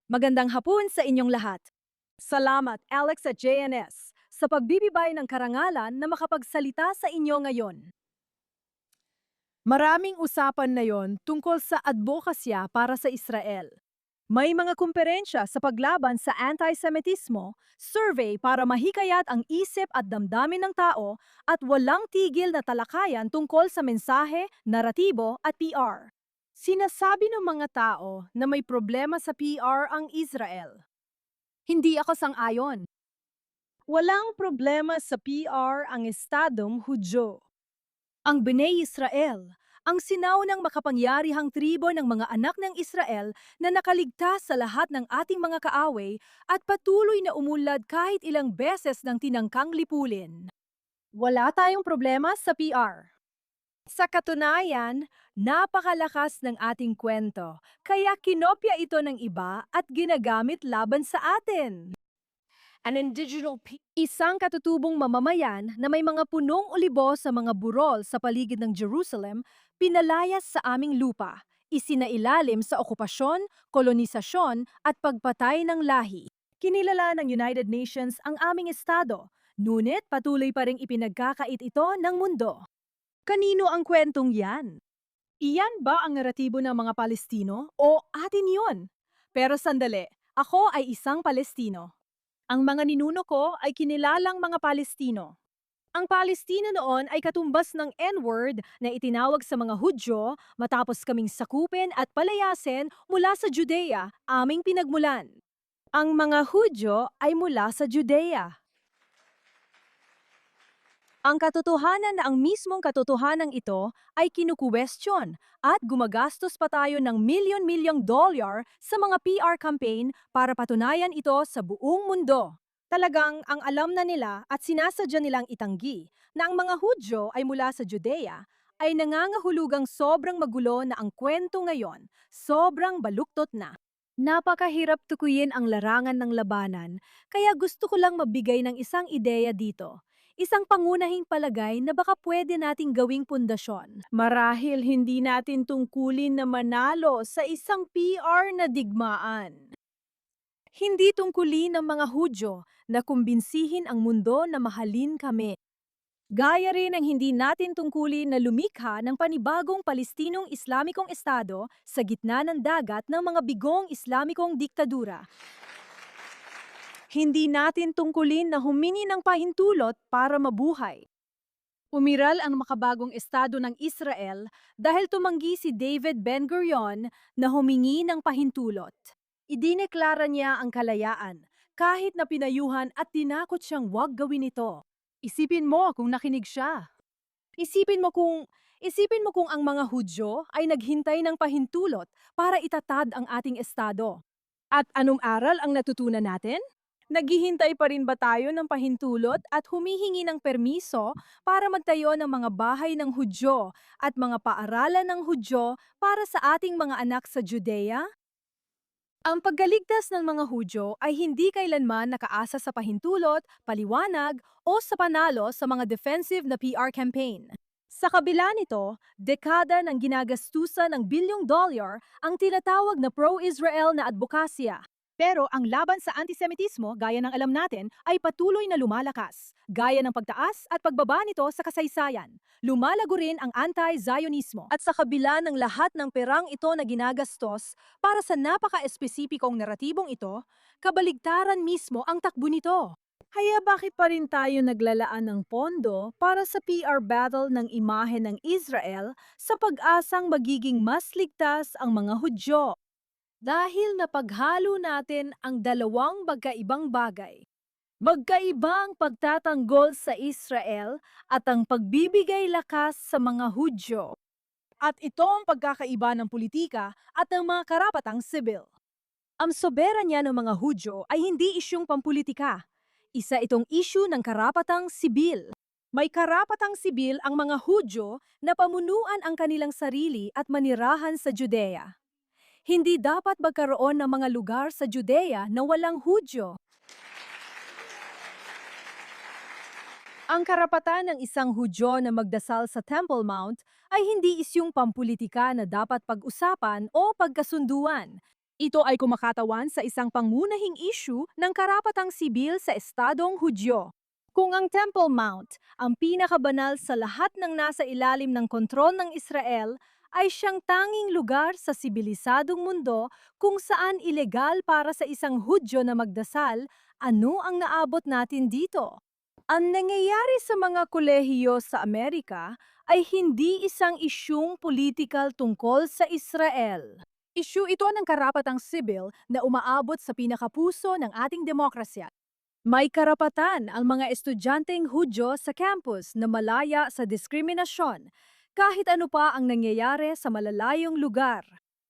Magandang hapon sa inyong lahat. Salamat, Alex at JNS, sa pagbibigay ng karangalan na makapagsalita sa inyo ngayon. Maraming usapan na yon tungkol sa advokasya para sa Israel. May mga kumperensya sa paglaban sa anti-Semitismo, survey para mahikayat ang isip at damdamin ng tao, at walang tigil na talakayan tungkol sa mensahe, naratibo at PR. Sinasabi ng mga tao na may problema sa PR ang Israel. Hindi ako sang-ayon. Walang problema sa PR ang Estadong Hudyo. Ang Bnei Israel, ang sinaunang makapangyarihang tribo ng mga anak ng Israel na nakaligtas sa lahat ng ating mga kaaway at patuloy na umunlad kahit ilang beses ng tinangkang lipulin. Wala tayong problema sa PR. Sa katunayan, napakalakas ng ating kwento, kaya kinopya ito ng iba at ginagamit laban sa atin. Isang katutubong mamamayan na may mga punong ulibo sa mga burol sa paligid ng Jerusalem, pinalayas sa aming lupa, isinailalim sa okupasyon, kolonisasyon at pagpatay ng lahi. Kinilala ng United Nations ang aming estado, ngunit patuloy pa ring ipinagkakait ito ng mundo. Kanino ang kwentong yan? Iyan ba ang naratibo ng mga Palestino o atin yun? Pero sandali, ako ay isang Palestino. Ang mga ninuno ko ay kinilalang mga Palestino. Ang Palestino noon ay katumbas ng N-word na itinawag sa mga Hudyo matapos kaming sakupin at palayasin mula sa Judea, aming pinagmulan. Ang mga Hudyo ay mula sa Judea. Ang katotohanan na ang mismong katotohanan ito ay kinukuwestiyon at gumagastos pa tayo ng milyon-milyong dolyar sa mga PR campaign para patunayan ito sa buong mundo. Talagang ang alam na nila at sinasadya nilang itanggi na ang mga Hudyo ay mula sa Judea ay nangangahulugang sobrang magulo na ang kwento ngayon, sobrang baluktot na. Napakahirap tukuyin ang larangan ng labanan, kaya gusto ko lang mabigay ng isang ideya dito. Isang pangunahing palagay na baka pwede nating gawing pundasyon. Marahil hindi natin tungkulin na manalo sa isang PR na digmaan. Hindi tungkulin ng mga Hudyo na kumbinsihin ang mundo na mahalin kami. Gaya rin ang hindi natin tungkulin na lumikha ng panibagong Palestinong Islamikong Estado sa gitna ng dagat ng mga bigong Islamikong diktadura. Hindi natin tungkulin na humingi ng pahintulot para mabuhay. Umiral ang makabagong estado ng Israel dahil tumanggi si David Ben-Gurion na humingi ng pahintulot. Idineklara niya ang kalayaan kahit na pinayuhan at tinakot siyang huwag gawin ito. Isipin mo kung nakinig siya. Isipin mo kung ang mga Hudyo ay naghintay ng pahintulot para itatad ang ating estado. At anong aral ang natutunan natin? Naghihintay pa rin ba tayo ng pahintulot at humihingi ng permiso para magtayo ng mga bahay ng Hudyo at mga paaralan ng Hudyo para sa ating mga anak sa Judea? Ang paggaligtas ng mga Hudyo ay hindi kailanman nakaasa sa pahintulot, paliwanag o sa panalo sa mga defensive na PR campaign. Sa kabila nito, dekada ng ginagastusan ng bilyong dolyar ang tinatawag na pro-Israel na advokasya. Pero ang laban sa antisemitismo, gaya ng alam natin, ay patuloy na lumalakas. Gaya ng pagtaas at pagbaba nito sa kasaysayan. Lumalago rin ang anti-Zionismo. At sa kabila ng lahat ng perang ito na ginagastos para sa napaka-espesipikong naratibong ito, kabaligtaran mismo ang takbo nito. Kaya bakit pa rin tayo naglalaan ng pondo para sa PR battle ng imahe ng Israel sa pag-asang magiging mas ligtas ang mga Hudyo? Dahil napaghalo natin ang dalawang magkaibang bagay. Magkaiba ang pagtatanggol sa Israel at ang pagbibigay lakas sa mga Hudyo. At ito ang pagkakaiba ng politika at ng mga karapatang sibil. Ang soberanya ng mga Hudyo ay hindi isyung pampulitika. Isa itong issue ng karapatang sibil. May karapatang sibil ang mga Hudyo na pamunuan ang kanilang sarili at manirahan sa Judea. Hindi dapat magkaroon ng mga lugar sa Judea na walang Hudyo. Ang karapatan ng isang Hudyo na magdasal sa Temple Mount ay hindi isyung pampulitika na dapat pag-usapan o pagkasunduan. Ito ay kumakatawan sa isang pangunahing issue ng karapatang sibil sa Estadong Hudyo. Kung ang Temple Mount, ang pinakabanal sa lahat ng nasa ilalim ng kontrol ng Israel, ay siyang tanging lugar sa sibilisadong mundo kung saan ilegal para sa isang Hudyo na magdasal, ano ang naabot natin dito? Ang nangyayari sa mga kolehiyo sa Amerika ay hindi isang isyung politikal tungkol sa Israel. Isyu ito ng karapatang sibil na umaabot sa pinakapuso ng ating demokrasya. May karapatan ang mga estudyanteng Hudyo sa campus na malaya sa diskriminasyon, kahit ano pa ang nangyayari sa malalayong lugar.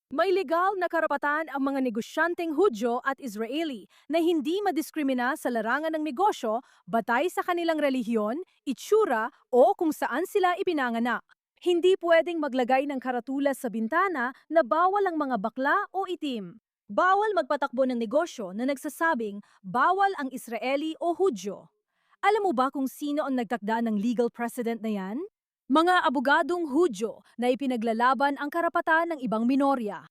May legal na karapatan ang mga negosyanteng Hudyo at Israeli na hindi madiskrimina sa larangan ng negosyo batay sa kanilang relihiyon, itsura o kung saan sila ipinanganak. Hindi pwedeng maglagay ng karatula sa bintana na bawal ang mga bakla o itim. Bawal magpatakbo ng negosyo na nagsasabing bawal ang Israeli o Hudyo. Alam mo ba kung sino ang nagtakda ng legal precedent na yan? Mga abogadong Hudyo na ipinaglalaban ang karapatan ng ibang minorya.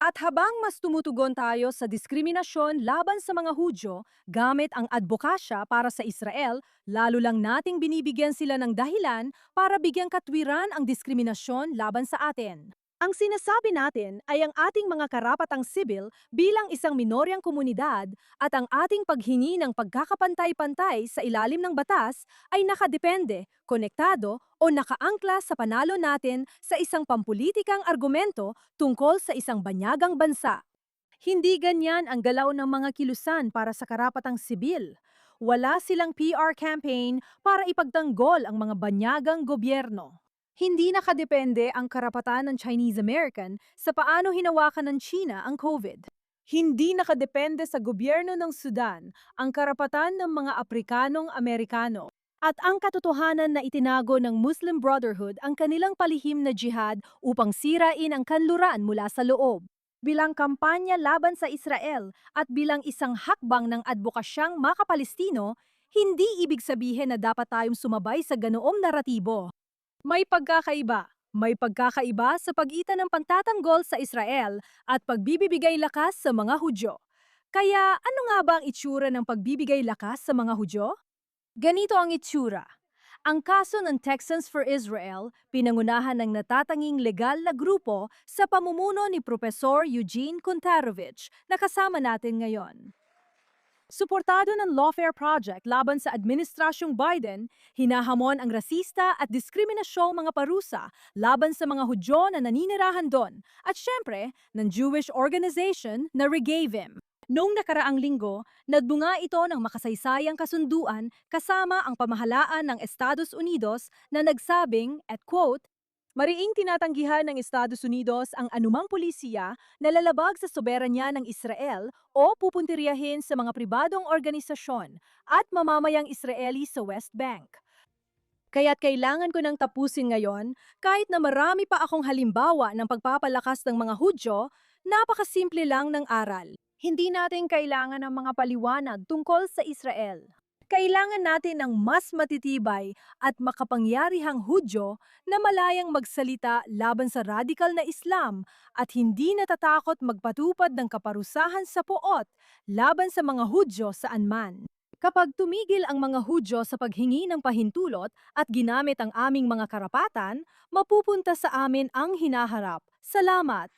At habang mas tumutugon tayo sa diskriminasyon laban sa mga Hudyo gamit ang advokasya para sa Israel, lalo lang nating binibigyan sila ng dahilan para bigyang katwiran ang diskriminasyon laban sa atin. Ang sinasabi natin ay ang ating mga karapatang sibil bilang isang minoryang komunidad at ang ating paghingi ng pagkakapantay-pantay sa ilalim ng batas ay nakadepende, konektado o nakaangkla sa panalo natin sa isang pampulitikang argumento tungkol sa isang banyagang bansa. Hindi ganyan ang galaw ng mga kilusan para sa karapatang sibil. Wala silang PR campaign para ipagtanggol ang mga banyagang gobyerno. Hindi nakadepende ang karapatan ng Chinese American sa paano hinawakan ng China ang COVID. Hindi nakadepende sa gobyerno ng Sudan ang karapatan ng mga Aprikanong Amerikano. At ang katotohanan na itinago ng Muslim Brotherhood ang kanilang palihim na jihad upang sirain ang kanluran mula sa loob. Bilang kampanya laban sa Israel at bilang isang hakbang ng advokasyang makapalestino, hindi ibig sabihin na dapat tayong sumabay sa ganoong naratibo. May pagkakaiba. May pagkakaiba sa pagitan ng pagtatanggol sa Israel at pagbibigay lakas sa mga Hudyo. Kaya ano nga ba ang itsura ng pagbibigay lakas sa mga Hudyo? Ganito ang itsura. Ang kaso ng Texans for Israel, pinangunahan ng natatanging legal na grupo sa pamumuno ni Profesor Eugene Kontarovich na kasama natin ngayon. Suportado ng Lawfare Project laban sa Administrasyong Biden, hinahamon ang rasista at diskriminasyong mga parusa laban sa mga Hudyo na naninirahan doon at syempre ng Jewish organization na Regavim. Noong nakaraang linggo, nagbunga ito ng makasaysayang kasunduan kasama ang pamahalaan ng Estados Unidos na nagsabing, at quote, "Mariing tinatanggihan ng Estados Unidos ang anumang pulisiya na lalabag sa soberanya ng Israel o pupuntiryahin sa mga pribadong organisasyon at mamamayang Israeli sa West Bank. Kaya't kailangan ko nang tapusin ngayon, kahit na marami pa akong halimbawa ng pagpapalakas ng mga Hudyo, napakasimple lang ng aral. Hindi natin kailangan ng mga paliwanag tungkol sa Israel. Kailangan natin ng mas matitibay at makapangyarihang Hudyo na malayang magsalita laban sa radikal na Islam at hindi natatakot magpatupad ng kaparusahan sa puot laban sa mga Hudyo saan man. Kapag tumigil ang mga Hudyo sa paghingi ng pahintulot at ginamit ang aming mga karapatan, mapupunta sa amin ang hinaharap. Salamat!